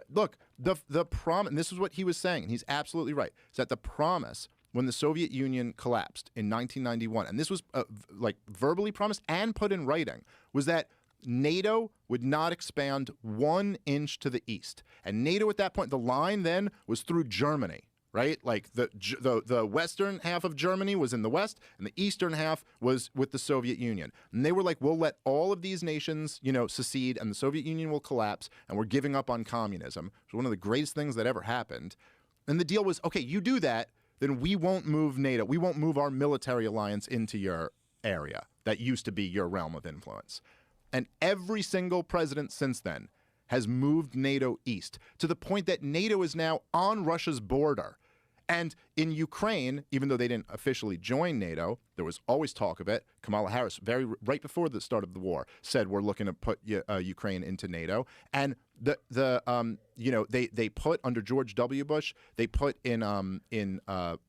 Look, the promise, and this is what he was saying, and he's absolutely right, is that the promise when the Soviet Union collapsed in 1991, and this was like verbally promised and put in writing, was that NATO would not expand 1 inch to the east. And NATO at that point, the line then was through Germany, right? Like the western half of Germany was in the west, and the eastern half was with the Soviet Union. And they were like, we'll let all of these nations, secede, and the Soviet Union will collapse, and we're giving up on communism. It was one of the greatest things that ever happened. And the deal was, okay, you do that, then we won't move NATO. We won't move our military alliance into your area that used to be your realm of influence. And every single president since then has moved NATO east to the point that NATO is now on Russia's border. And in Ukraine, even though they didn't officially join NATO, there was always talk of it. Kamala Harris, right before the start of the war, said we're looking to put Ukraine into NATO. And they put under George W. Bush, they put in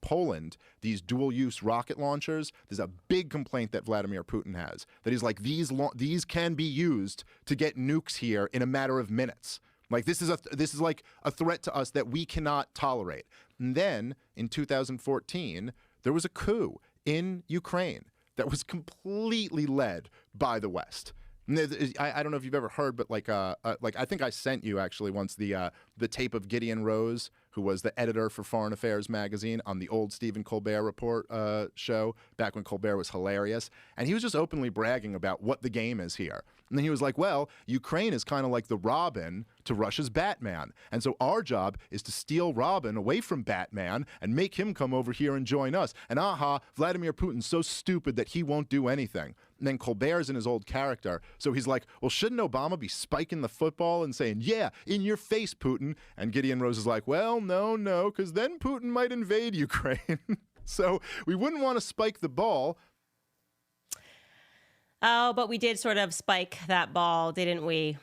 Poland these dual-use rocket launchers. There's a big complaint that Vladimir Putin has that he's like these can be used to get nukes here in a matter of minutes. Like this is like a threat to us that we cannot tolerate. And then in 2014, there was a coup in Ukraine that was completely led by the West. I don't know if you've ever heard, but like I think I sent you actually once the tape of Gideon Rose, who was the editor for Foreign Affairs magazine on the old Stephen Colbert Report show back when Colbert was hilarious, and he was just openly bragging about what the game is here. And then he was like, well, Ukraine is kind of like the Robin to Russia's Batman. And so our job is to steal Robin away from Batman and make him come over here and join us. And Vladimir Putin's so stupid that he won't do anything. And then Colbert's in his old character. So he's like, well, shouldn't Obama be spiking the football and saying, yeah, in your face, Putin? And Gideon Rose is like, well, no, because then Putin might invade Ukraine. So we wouldn't want to spike the ball. Oh, but we did sort of spike that ball, didn't we?